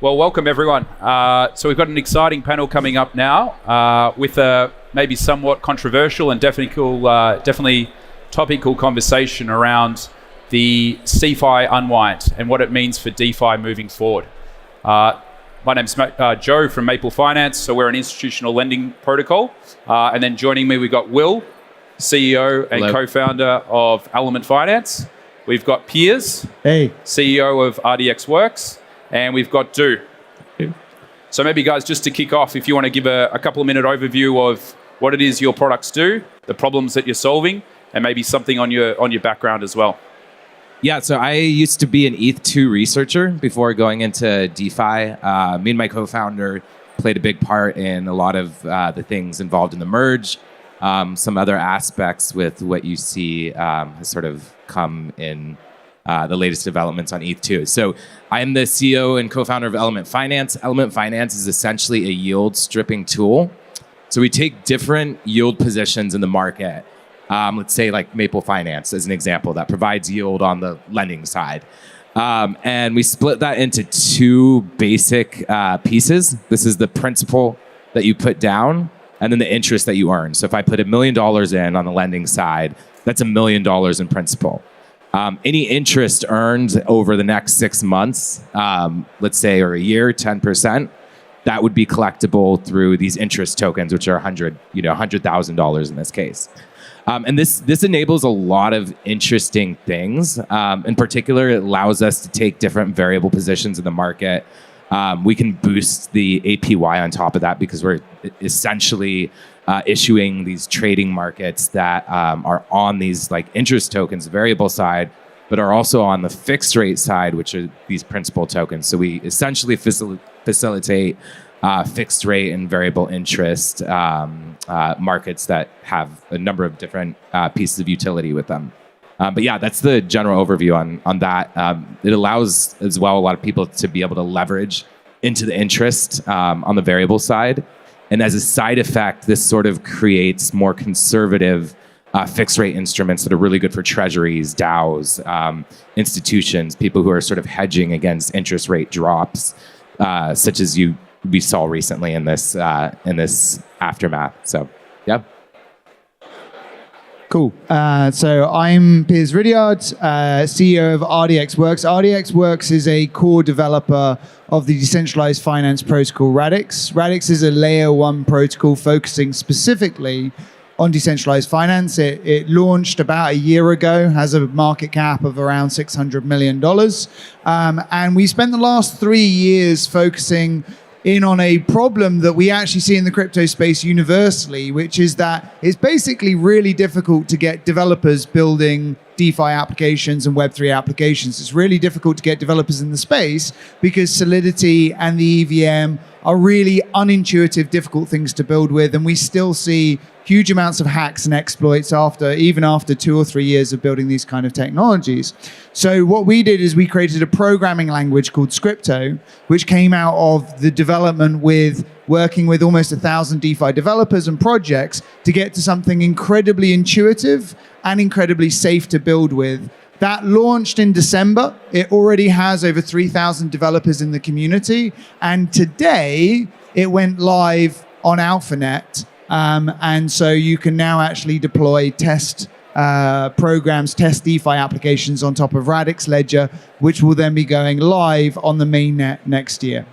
Well, welcome everyone. So we've got an exciting panel coming up now with a maybe somewhat controversial and definitely topical conversation around the CeFi unwind and what it means for DeFi moving forward. My name's Joe from Maple Finance, so we're an institutional lending protocol. And then joining me, we've got Will, CEO and Hello. co-founder of Element Finance. We've got Piers, Hey. CEO of RDX Works, and we've got Do. Hey. So maybe guys, just to kick off, if you want to give a couple of minute overview of what it is your products do, the problems that you're solving, and maybe something on your background as well. Yeah, so I used to be an ETH2 researcher before going into DeFi. Me and my co-founder played a big part in a lot of the things involved in the merge. Some other aspects with what you see has sort of come in the latest developments on ETH2. So I'm the CEO and co-founder of Element Finance. Element Finance is essentially a yield stripping tool. So we take different yield positions in the market. Let's say like Maple Finance as an example that provides yield on the lending side. And we split that into two basic pieces. This is the principal that you put down and then the interest that you earn. So if I put $1 million in on the lending side, that's $1 million in principal. Any interest earned over the next 6 months, let's say, or a year, 10%, that would be collectible through these interest tokens, which are $100,000 in this case. And this enables a lot of interesting things. In particular, it allows us to take different variable positions in the market. We can boost the APY on top of that because we're essentially issuing these trading markets that are on these like interest tokens, variable side, but are also on the fixed rate side, which are these principal tokens. So we essentially facilitate fixed rate and variable interest markets that have a number of different pieces of utility with them. But yeah, that's the general overview on that. It allows as well a lot of people to be able to leverage into the interest on the variable side. And as a side effect, this sort of creates more conservative fixed rate instruments that are really good for treasuries, DAOs, institutions, people who are sort of hedging against interest rate drops, such as we saw recently in this aftermath. So, yeah. Cool. So I'm Piers Ridyard, CEO of RDX Works. RDX Works is a core developer of the decentralized finance protocol Radix. Radix is a layer 1 protocol focusing specifically on decentralized finance. It launched about a year ago, has a market cap of around $600 million. And we spent the last 3 years focusing in on a problem that we actually see in the crypto space universally, which is that it's basically really difficult to get developers building DeFi applications and Web3 applications. It's really difficult to get developers in the space because Solidity and the EVM are really unintuitive, difficult things to build with. And we still see huge amounts of hacks and exploits even after 2 or 3 years of building these kind of technologies. So what we did is we created a programming language called Scripto, which came out of the development with working with almost 1,000 DeFi developers and projects to get to something incredibly intuitive and incredibly safe to build with. That launched in December. It already has over 3,000 developers in the community. And today it went live on AlphaNet. And so you can now actually deploy test programs, test DeFi applications on top of Radix Ledger, which will then be going live on the mainnet next year.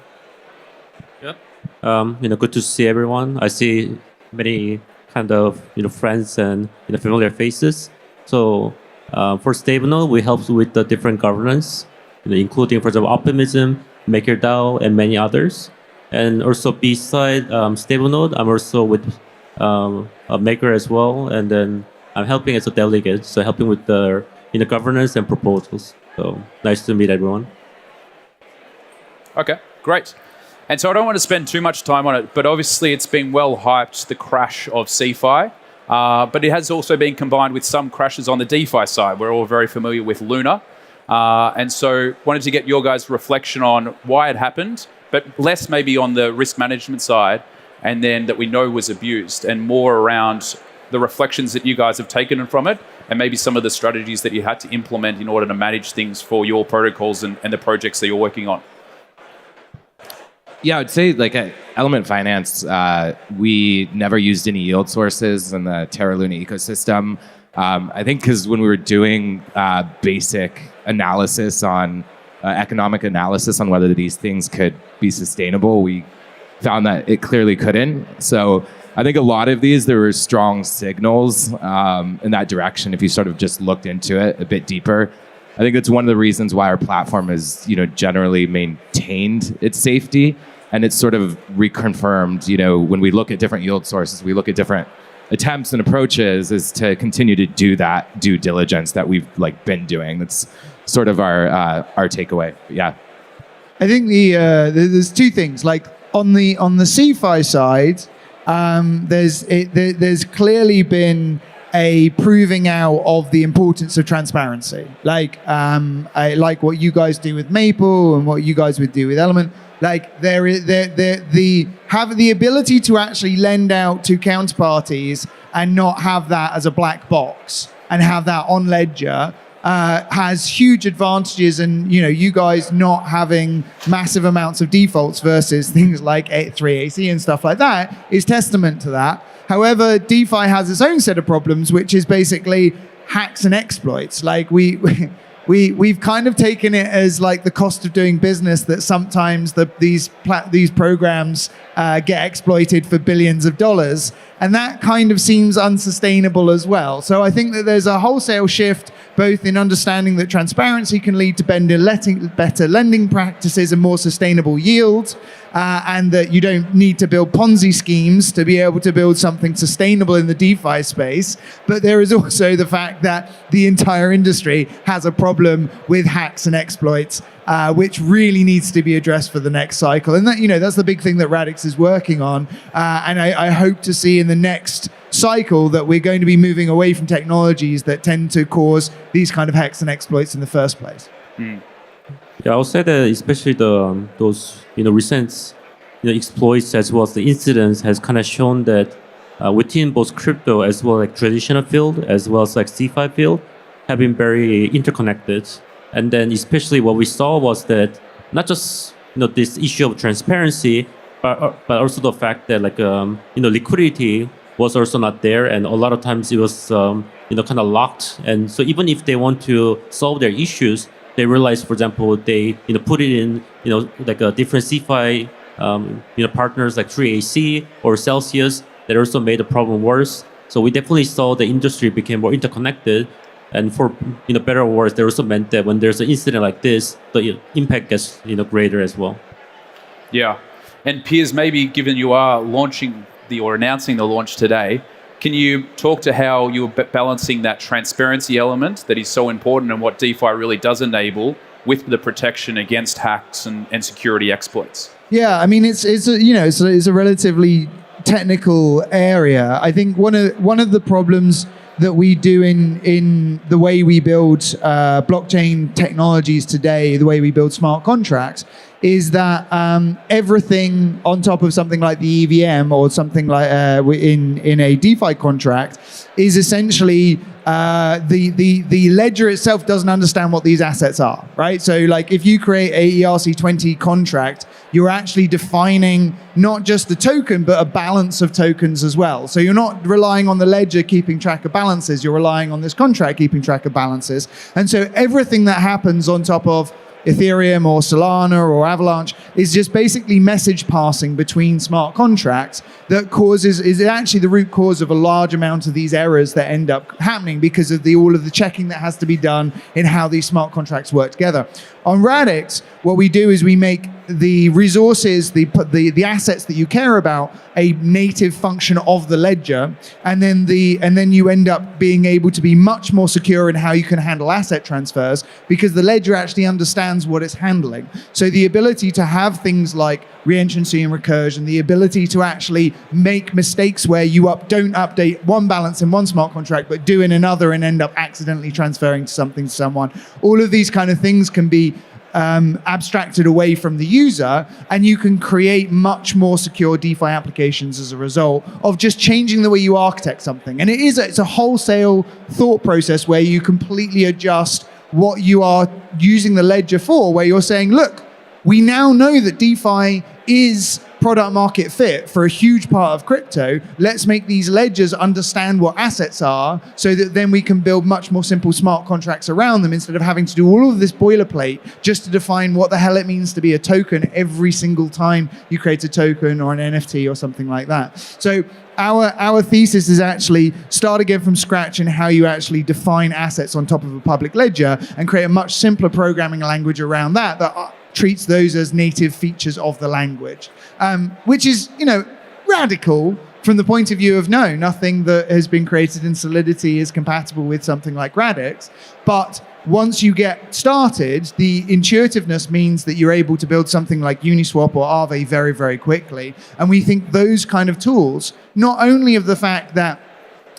Yep. Good to see everyone. I see many kind of friends and familiar faces. So for StableNode, we help with the different governance, including, for example, Optimism, MakerDAO, and many others. And also beside StableNode, I'm also with a Maker as well, and then I'm helping as a delegate, so helping with the governance and proposals. So nice to meet everyone. Okay, great. And so I don't want to spend too much time on it, but obviously it's been well hyped, the crash of CeFi, but it has also been combined with some crashes on the DeFi side. We're all very familiar with Luna. And so wanted to get your guys' reflection on why it happened, but less maybe on the risk management side, and then that we know was abused, and more around the reflections that you guys have taken from it, and maybe some of the strategies that you had to implement in order to manage things for your protocols and the projects that you're working on. Yeah, I would say like at Element Finance, we never used any yield sources in the Terra Luna ecosystem. I think because when we were doing basic analysis on economic analysis on whether these things could be sustainable, we found that it clearly couldn't. So I think a lot of these, there were strong signals in that direction if you sort of just looked into it a bit deeper. I think that's one of the reasons why our platform has, generally maintained its safety, and it's sort of reconfirmed, when we look at different yield sources, we look at different attempts and approaches is to continue to do that due diligence that we've been doing. That's sort of our takeaway. But yeah. I think there's two things. Like on the CeFi side, there's clearly been a proving out of the importance of transparency. I like what you guys do with Maple and what you guys would do with Element. Have the ability to actually lend out to counterparties and not have that as a black box and have that on ledger has huge advantages, and you guys not having massive amounts of defaults versus things like 3AC and stuff like that is testament to that. However, DeFi has its own set of problems, which is basically hacks and exploits. We've kind of taken it as the cost of doing business, that sometimes these programs get exploited for billions of dollars, and that kind of seems unsustainable as well. So I think that there's a wholesale shift both in understanding that transparency can lead to better lending practices and more sustainable yield, and that you don't need to build Ponzi schemes to be able to build something sustainable in the DeFi space. But there is also the fact that the entire industry has a problem with hacks and exploits, which really needs to be addressed for the next cycle. And that's the big thing that Radix is working on. And I hope to see in the next cycle that we're going to be moving away from technologies that tend to cause these kind of hacks and exploits in the first place. Yeah, I would say that especially those recent exploits as well as the incidents has kind of shown that within both crypto as well as traditional field as well as CeFi field have been very interconnected. And then especially what we saw was that not just this issue of transparency, but also the fact that liquidity was also not there, and a lot of times it was kind of locked. And so even if they want to solve their issues, they realize, for example, they put it in a different CeFi partners like 3AC or Celsius that also made the problem worse. So we definitely saw the industry became more interconnected. And for better or worse, that also meant that when there's an incident like this, the impact gets greater as well. Yeah, and Piers, maybe given you are announcing the launch today, can you talk to how you're balancing that transparency element that is so important and what DeFi really does enable with the protection against hacks and security exploits? Yeah, I mean it's a relatively technical area. I think one of the problems that we do in the way we build blockchain technologies today, the way we build smart contracts, is that everything on top of something like the EVM or something like in a DeFi contract is essentially the ledger itself doesn't understand what these assets are, right? So if you create a ERC20 contract, you're actually defining not just the token, but a balance of tokens as well. So you're not relying on the ledger keeping track of balances, you're relying on this contract keeping track of balances. And so everything that happens on top of Ethereum or Solana or Avalanche is just basically message passing between smart contracts that is actually the root cause of a large amount of these errors that end up happening because of all of the checking that has to be done in how these smart contracts work together. On Radix, what we do is we make the resources, the assets that you care about, a native function of the ledger, and then you end up being able to be much more secure in how you can handle asset transfers because the ledger actually understands what it's handling. So the ability to have things like reentrancy and recursion, the ability to actually make mistakes where you don't update one balance in one smart contract but do in another and end up accidentally transferring something to someone. All of these kind of things can be abstracted away from the user, and you can create much more secure DeFi applications as a result of just changing the way you architect something. And it's a wholesale thought process where you completely adjust what you are using the ledger for, where you're saying, look, we now know that DeFi is product market fit for a huge part of crypto. Let's make these ledgers understand what assets are so that then we can build much more simple smart contracts around them instead of having to do all of this boilerplate just to define what the hell it means to be a token every single time you create a token or an NFT or something like that. So our thesis is actually start again from scratch in how you actually define assets on top of a public ledger and create a much simpler programming language around that treats those as native features of the language, which is, radical from the point of view of nothing that has been created in Solidity is compatible with something like Radix. But once you get started, the intuitiveness means that you're able to build something like Uniswap or Aave very, very quickly. And we think those kind of tools, not only of the fact that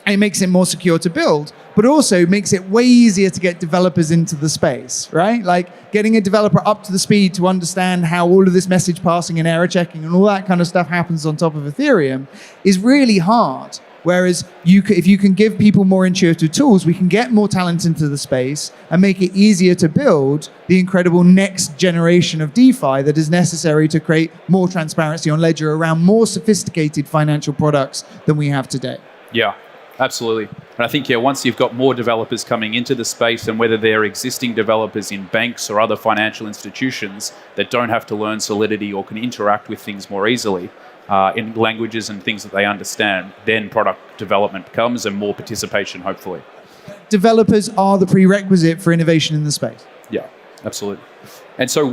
it makes it more secure to build, but also makes it way easier to get developers into the space, right? Like getting a developer up to the speed to understand how all of this message passing and error checking and all that kind of stuff happens on top of Ethereum is really hard. Whereas if you can give people more intuitive tools, we can get more talent into the space and make it easier to build the incredible next generation of DeFi that is necessary to create more transparency on Ledger around more sophisticated financial products than we have today. Yeah. Absolutely. And I think, once you've got more developers coming into the space, and whether they're existing developers in banks or other financial institutions that don't have to learn Solidity or can interact with things more easily in languages and things that they understand, then product development comes and more participation, hopefully. Developers are the prerequisite for innovation in the space. Yeah, absolutely. And so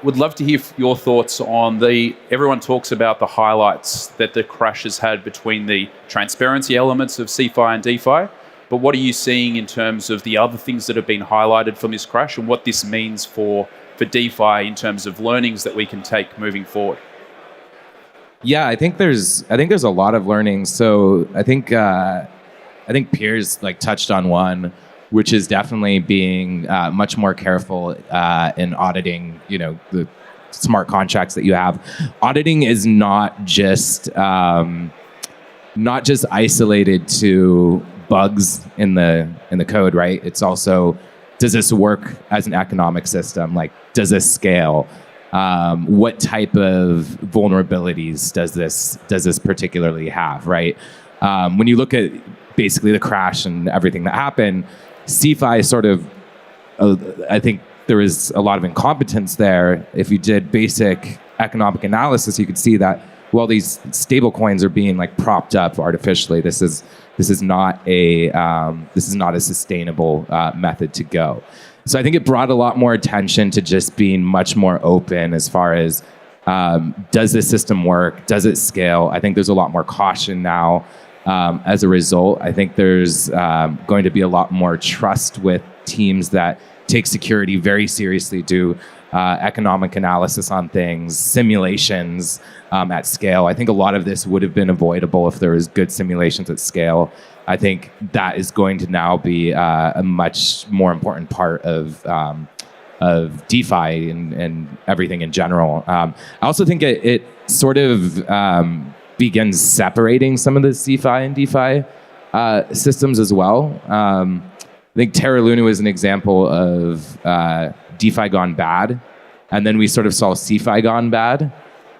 would love to hear your thoughts on everyone talks about the highlights that the crash has had between the transparency elements of CeFi and DeFi, but what are you seeing in terms of the other things that have been highlighted from this crash and what this means for DeFi in terms of learnings that we can take moving forward? Yeah, I think there's a lot of learnings. So I think Piers touched on one, which is definitely being much more careful in auditing, the smart contracts that you have. Auditing is not just isolated to bugs in the code, right? It's also, does this work as an economic system? Like, does this scale? What type of vulnerabilities does this particularly have, right? When you look at basically the crash and everything that happened, CeFi sort of, I think there is a lot of incompetence there. If you did basic economic analysis, you could see that, well, these stable coins are being propped up artificially. This is not a sustainable method to go. So I think it brought a lot more attention to just being much more open as far as does this system work? Does it scale? I think there's a lot more caution now. As a result, I think there's going to be a lot more trust with teams that take security very seriously, do economic analysis on things, simulations at scale. I think a lot of this would have been avoidable if there was good simulations at scale. I think that is going to now be a much more important part of DeFi and everything in general. I also think it sort of begins separating some of the CeFi and DeFi systems as well. I think Terra Luna was an example of DeFi gone bad, and then we sort of saw CeFi gone bad,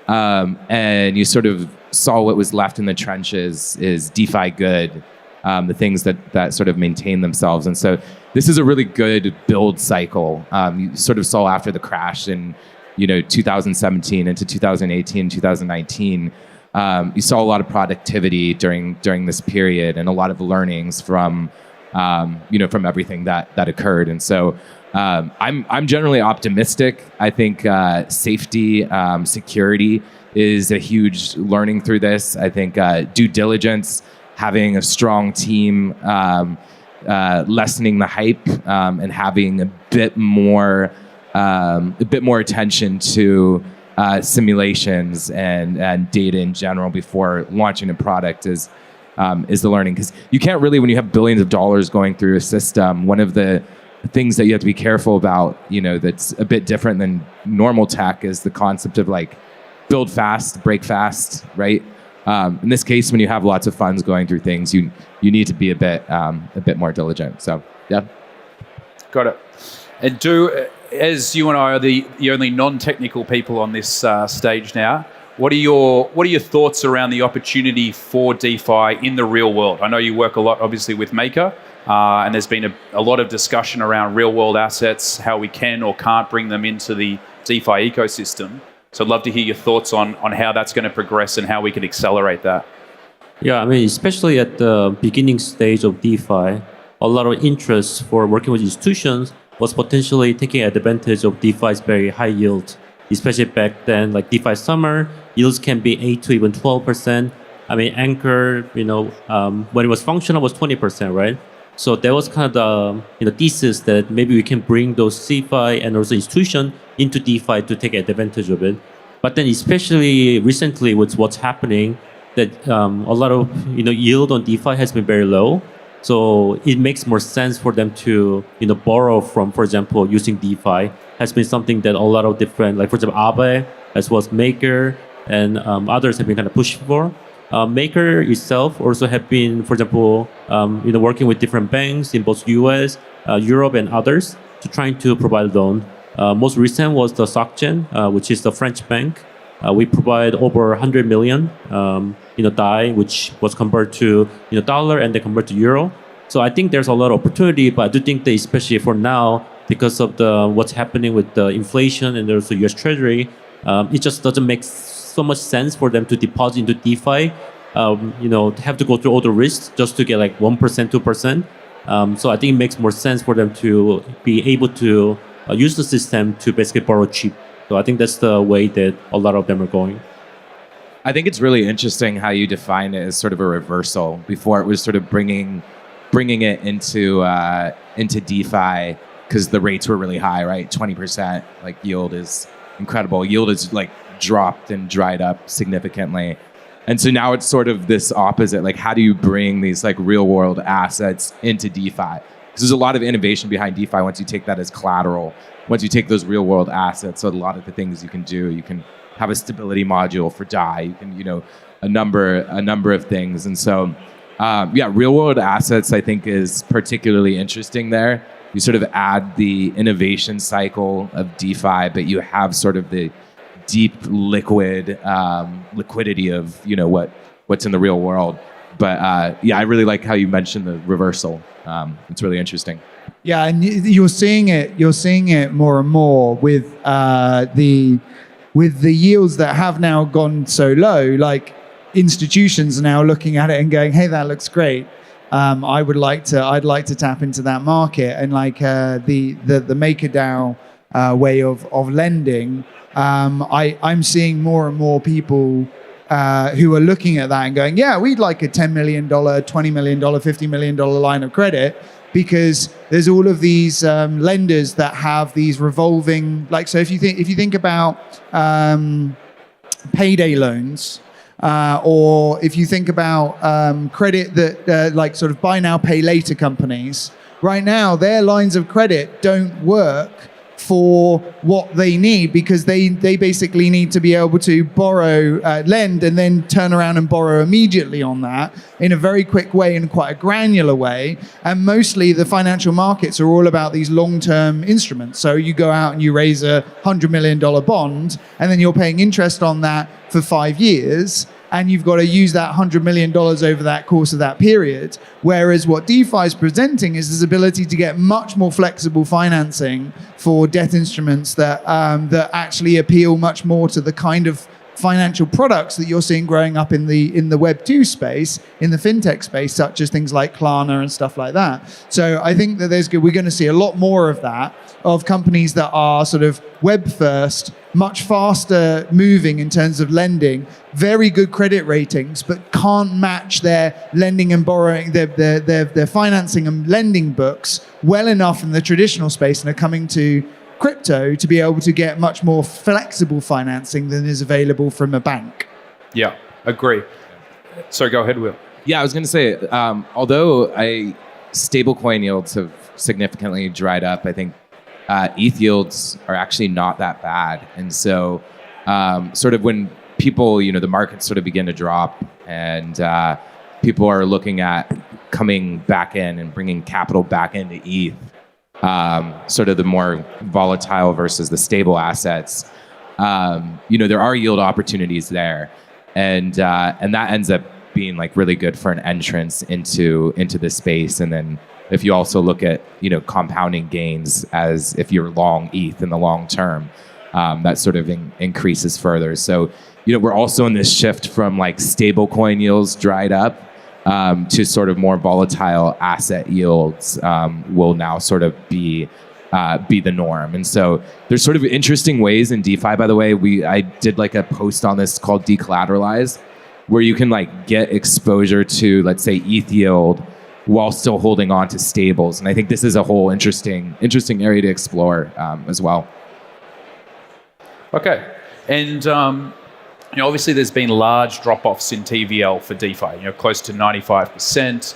and you sort of saw what was left in the trenches is DeFi good, the things that sort of maintain themselves. And so this is a really good build cycle. You sort of saw after the crash in 2017 into 2018, 2019. You saw a lot of productivity during this period and a lot of learnings from everything that occurred. And so I'm generally optimistic. I think safety, security is a huge learning through this. I think due diligence, having a strong team, lessening the hype, and having a bit more attention to simulations and data in general before launching a product is the learning. Because you can't really, when you have billions of dollars going through a system, one of the things that you have to be careful about, that's a bit different than normal tech is the concept of build fast, break fast, right? In this case, when you have lots of funds going through things, you need to be a bit more diligent. So, yeah. Got it. And as you and I are the only non-technical people on this stage now, what are your thoughts around the opportunity for DeFi in the real world? I know you work a lot, obviously, with Maker, and there's been a lot of discussion around real-world assets, how we can or can't bring them into the DeFi ecosystem. So I'd love to hear your thoughts on how that's going to progress and how we can accelerate that. Yeah, I mean, especially at the beginning stage of DeFi, a lot of interest for working with institutions was potentially taking advantage of DeFi's very high yield, especially back then, like DeFi summer, yields can be 8 to even 12%. I mean, Anchor, when it was functional, was 20%, right? So there was kind of the thesis that maybe we can bring those CeFi and also institution into DeFi to take advantage of it. But then especially recently with what's happening, that a lot of yield on DeFi has been very low. So it makes more sense for them to borrow from, for example, using DeFi has been something that a lot of different, like for example, Aave, as well as Maker, and others have been kind of pushing for. Maker itself also have been, for example, working with different banks in both US, Europe, and others to trying to provide loan. Most recent was the SocGen, which is the French bank. We provide over 100 million, DAI, which was converted to dollar and then converted to euro. So I think there's a lot of opportunity, but I do think that especially for now, because of what's happening with the inflation and there's the US Treasury, it just doesn't make so much sense for them to deposit into DeFi. To have to go through all the risks just to get like 1%, 2%. So I think it makes more sense for them to be able to use the system to basically borrow cheap. So I think that's the way that a lot of them are going. I think it's really interesting how you define it as sort of a reversal. Before it was sort of bringing it into DeFi because the rates were really high, right? 20%, like yield is incredible. Yield is like dropped and dried up significantly. And so now it's sort of this opposite. Like, how do you bring these like real world assets into DeFi? Because there's a lot of innovation behind DeFi once you take that as collateral. Once you take those real world assets, so a lot of the things you can do, you can have a stability module for DAI, you can, a number of things. And so, real world assets, I think, is particularly interesting there. You sort of add the innovation cycle of DeFi, but you have sort of the deep liquidity of, what's in the real world. But I really like how you mentioned the reversal. It's really interesting. Yeah, and you're seeing it more and more with the yields that have now gone so low. Like, institutions are now looking at it and going, "Hey, that looks great. I'd like to tap into that market." And like the MakerDAO way of lending, I'm seeing more and more people who are looking at that and going, "Yeah, we'd like a $10 million, $20 million, $50 million line of credit." Because there's all of these lenders that have these revolving, like, so if you think about payday loans, or if you think about credit that like sort of buy now pay later companies, right now their lines of credit don't work for what they need, because they basically need to be able to borrow, lend, and then turn around and borrow immediately on that in a very quick way and quite a granular way. And mostly the financial markets are all about these long-term instruments. So you go out and you raise a $100 million bond, and then you're paying interest on that for 5 years. And you've got to use that $100 million over that course of that period. Whereas what DeFi is presenting is this ability to get much more flexible financing for debt instruments that actually appeal much more to the kind of financial products that you're seeing growing up in the Web 2 space, in the fintech space, such as things like Klarna and stuff like that. So I think that we're going to see a lot more of that, of companies that are sort of web first, much faster moving in terms of lending, very good credit ratings, but can't match their lending and borrowing, their financing and lending books well enough in the traditional space, and are coming to crypto to be able to get much more flexible financing than is available from a bank. Yeah, agree. So go ahead, Will. Yeah, I was going to say, although stablecoin yields have significantly dried up, I think ETH yields are actually not that bad. And so sort of when people, the markets sort of begin to drop, and people are looking at coming back in and bringing capital back into ETH, sort of the more volatile versus the stable assets, there are yield opportunities there, and that ends up being like really good for an entrance into this space. And then if you also look at compounding gains as if you're long ETH in the long term, that sort of increases further. So we're also in this shift from like stable coin yields dried up to sort of more volatile asset yields will now sort of be the norm. And so there's sort of interesting ways in DeFi, by the way. I did like a post on this called Decollateralize, where you can like get exposure to, let's say, ETH yield while still holding on to stables. And I think this is a whole interesting area to explore as well. Okay. And obviously there's been large drop-offs in TVL for DeFi, close to 95%,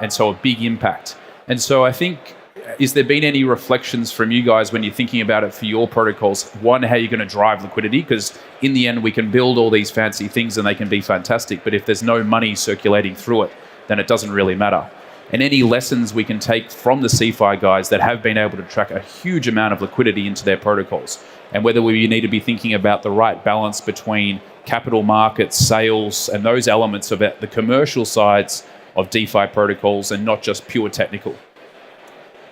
and so a big impact. And so I think, is there been any reflections from you guys when you're thinking about it for your protocols? One, how you're going to drive liquidity, because in the end we can build all these fancy things and they can be fantastic, but if there's no money circulating through it, then it doesn't really matter. And any lessons we can take from the CeFi guys that have been able to track a huge amount of liquidity into their protocols, and whether we need to be thinking about the right balance between capital markets, sales, and those elements of the commercial sides of DeFi protocols and not just pure technical.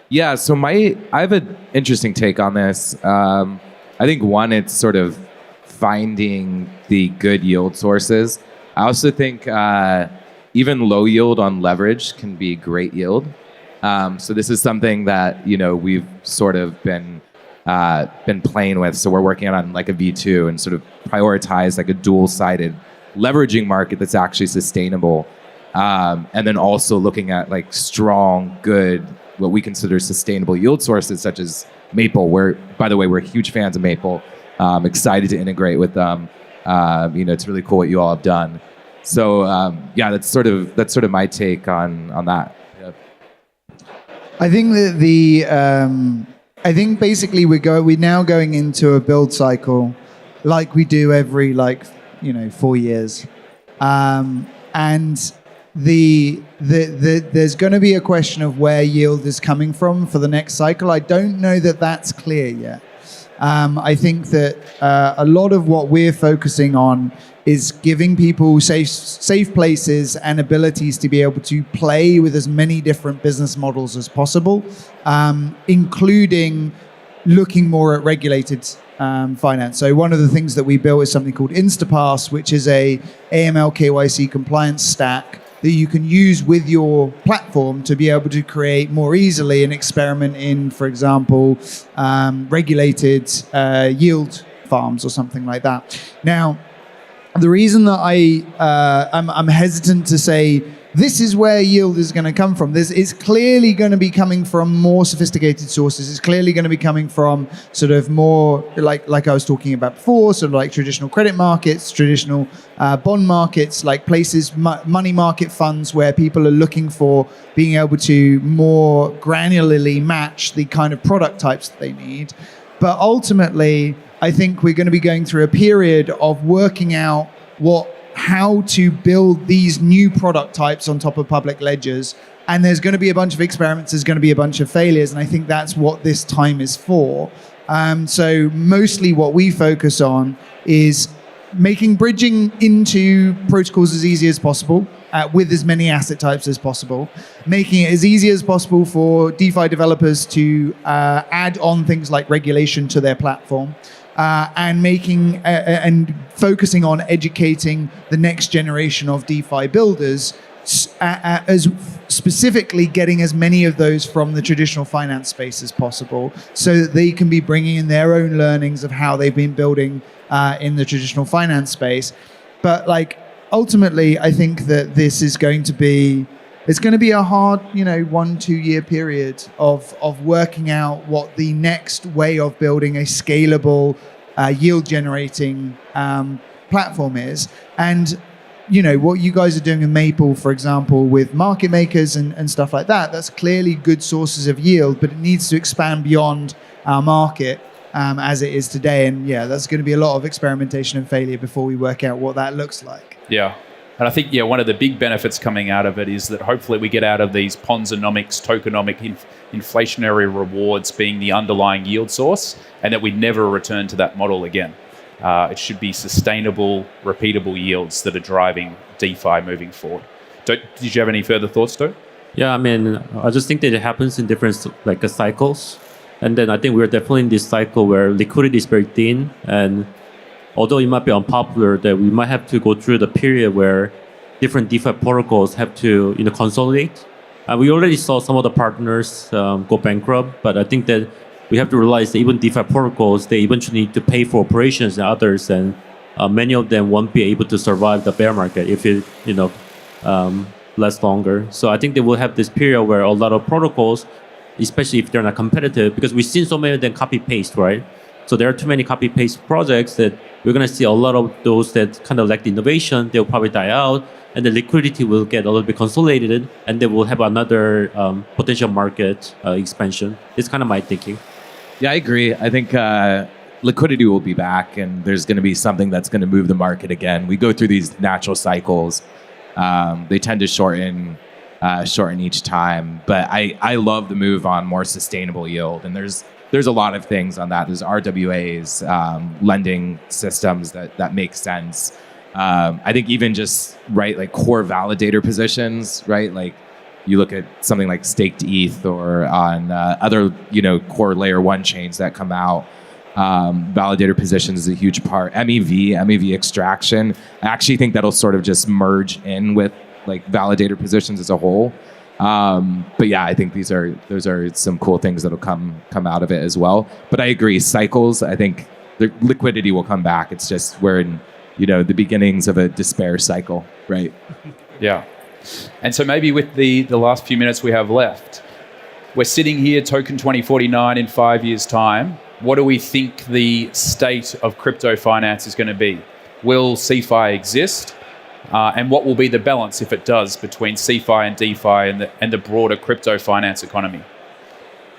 Yeah, so I have an interesting take on this. I think one, it's sort of finding the good yield sources. I also think even low yield on leverage can be great yield. So this is something that we've sort of been playing with. So we're working on like a V2 and sort of prioritize like a dual-sided leveraging market that's actually sustainable, and then also looking at like strong, good, what we consider sustainable yield sources such as Maple. By the way, we're huge fans of Maple. Excited to integrate with them. It's really cool what you all have done. So that's sort of my take on that. Yeah. I think that I think basically we're now going into a build cycle like we do every 4 years, and there's going to be a question of where yield is coming from for the next cycle. I don't know that that's clear yet. I think that a lot of what we're focusing on is giving people safe places and abilities to be able to play with as many different business models as possible, including looking more at regulated finance. So one of the things that we built is something called Instapass, which is a AML KYC compliance stack that you can use with your platform to be able to create more easily an experiment in, for example, regulated yield farms or something like that. Now, the reason that I'm hesitant to say this is where yield is going to come from. This is clearly going to be coming from more sophisticated sources. It's clearly going to be coming from sort of more like I was talking about before, sort of like traditional credit markets, traditional bond markets, like places, money market funds where people are looking for being able to more granularly match the kind of product types that they need. But ultimately, I think we're going to be going through a period of working out how to build these new product types on top of public ledgers. And there's going to be a bunch of experiments, there's going to be a bunch of failures. And I think that's what this time is for. So mostly what we focus on is making bridging into protocols as easy as possible, with as many asset types as possible, making it as easy as possible for DeFi developers to add on things like regulation to their platform, and making and focusing on educating the next generation of DeFi builders, as specifically getting as many of those from the traditional finance space as possible, so that they can be bringing in their own learnings of how they've been building in the traditional finance space. But ultimately, I think that this is going to be a hard, 1-2 year period of working out what the next way of building a scalable, yield generating platform is. And what you guys are doing in Maple, for example, with market makers and stuff like that, that's clearly good sources of yield, but it needs to expand beyond our market as it is today. And that's going to be a lot of experimentation and failure before we work out what that looks like. Yeah. And I think, one of the big benefits coming out of it is that hopefully we get out of these Ponzonomics, tokenomic, inflationary rewards being the underlying yield source, and that we never return to that model again. It should be sustainable, repeatable yields that are driving DeFi moving forward. Did you have any further thoughts, Stu? Yeah, I mean, I just think that it happens in different cycles. And then I think we're definitely in this cycle where liquidity is very thin, and although it might be unpopular, that we might have to go through the period where different DeFi protocols have to consolidate. We already saw some of the partners go bankrupt, but I think that we have to realize that even DeFi protocols, they eventually need to pay for operations and others, and many of them won't be able to survive the bear market if it lasts longer. So I think they will have this period where a lot of protocols, especially if they're not competitive, because we've seen so many of them copy-paste, right? So there are too many copy-paste projects that we're going to see a lot of those that kind of lack the innovation. They'll probably die out, and the liquidity will get a little bit consolidated, and they will have another potential market expansion. It's kind of my thinking. Yeah, I agree. I think liquidity will be back, and there's going to be something that's going to move the market again. We go through these natural cycles. They tend to shorten each time, but I love the move on more sustainable yield, and there's a lot of things on that. There's RWAs, lending systems that make sense. I think even just like core validator positions, right? Like you look at something like staked ETH or on other core layer 1 chains that come out. Validator positions is a huge part. MEV extraction. I actually think that'll sort of just merge in with like validator positions as a whole. But yeah, I think those are some cool things that'll come out of it as well. But I agree, cycles, I think the liquidity will come back. It's just we're in, the beginnings of a despair cycle, right? Yeah. And so maybe with the last few minutes we have left, we're sitting here, token 2049 in 5 years' time. What do we think the state of crypto finance is going to be? Will CeFi exist? And what will be the balance, if it does, between CeFi and DeFi and the broader crypto finance economy?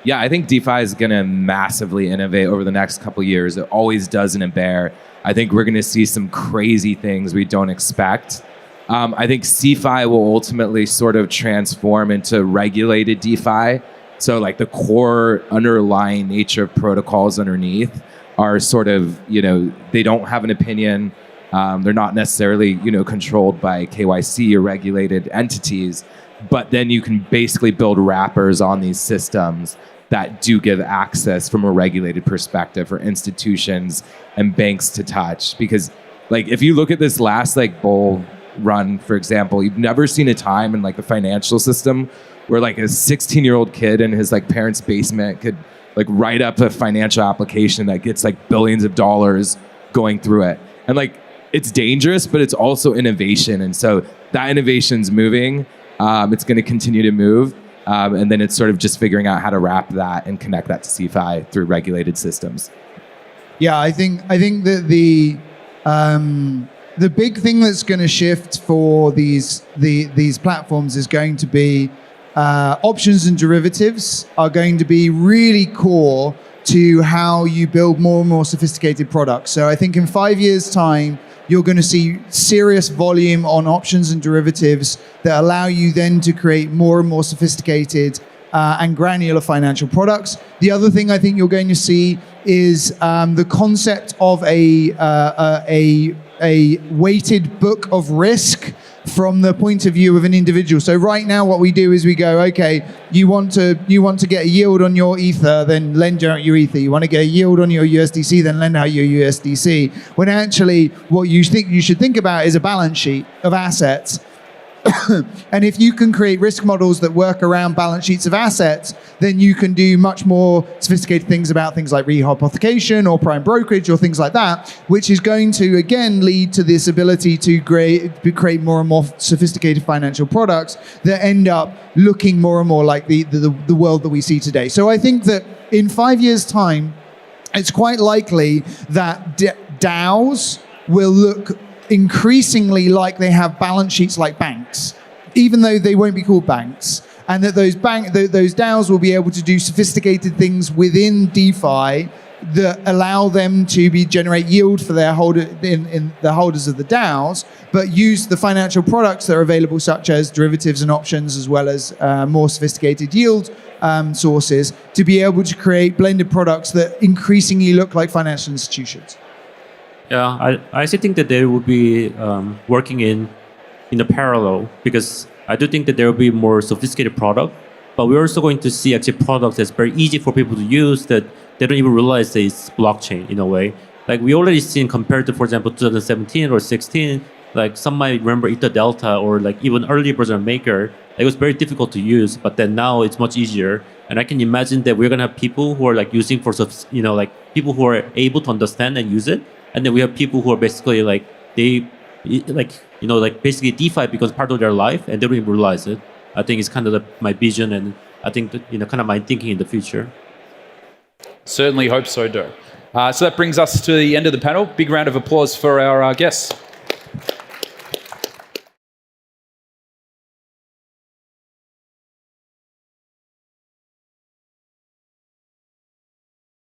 Yeah, I think DeFi is going to massively innovate over the next couple of years. It always does in a bear. I think we're going to see some crazy things we don't expect. I think CeFi will ultimately sort of transform into regulated DeFi. So like the core underlying nature of protocols underneath are sort of, they don't have an opinion. They're not necessarily, controlled by KYC or regulated entities, but then you can basically build wrappers on these systems that do give access from a regulated perspective for institutions and banks to touch. Because like, if you look at this last like bull run, for example, you've never seen a time in like the financial system where like a 16-year-old kid in his like parents' basement could like write up a financial application that gets like billions of dollars going through it. And like, it's dangerous, but it's also innovation. And so that innovation's moving. It's going to continue to move. And then it's sort of just figuring out how to wrap that and connect that to CeFi through regulated systems. Yeah, I think that the big thing that's going to shift for these platforms is going to be options and derivatives are going to be really core to how you build more and more sophisticated products. So I think in 5 years' time, you're going to see serious volume on options and derivatives that allow you then to create more and more sophisticated and granular financial products. The other thing I think you're going to see is the concept of a weighted book of risk from the point of view of an individual. So right now what we do is we go, okay, you want to get a yield on your Ether, then lend out your Ether. You want to get a yield on your USDC, then lend out your USDC. When actually what you should think about is a balance sheet of assets. And if you can create risk models that work around balance sheets of assets, then you can do much more sophisticated things about things like rehypothecation or prime brokerage or things like that, which is going to, again, lead to this ability to create more and more sophisticated financial products that end up looking more and more like the world that we see today. So I think that in 5 years' time, it's quite likely that DAOs will look increasingly like they have balance sheets like banks, even though they won't be called banks, and that those DAOs will be able to do sophisticated things within DeFi that allow them to generate yield for their in the holders of the DAOs, but use the financial products that are available, such as derivatives and options, as well as more sophisticated yield sources, to be able to create blended products that increasingly look like financial institutions. Yeah, I actually think that they will be working in a parallel, because I do think that there will be more sophisticated product, but we're also going to see actually products that's very easy for people to use that they don't even realize that it's blockchain in a way. Like we already seen compared to, for example, 2017 or 16, like some might remember Ether Delta or like even early version of Maker. It was very difficult to use, but then now it's much easier. And I can imagine that we're gonna have people who are like using for, like people who are able to understand and use it, and then we have people who are basically like basically DeFi becomes part of their life and they don't even realize it. I think it's kind of my vision, and I think that, kind of my thinking in the future. Certainly hope so, Do. So that brings us to the end of the panel. Big round of applause for our guests.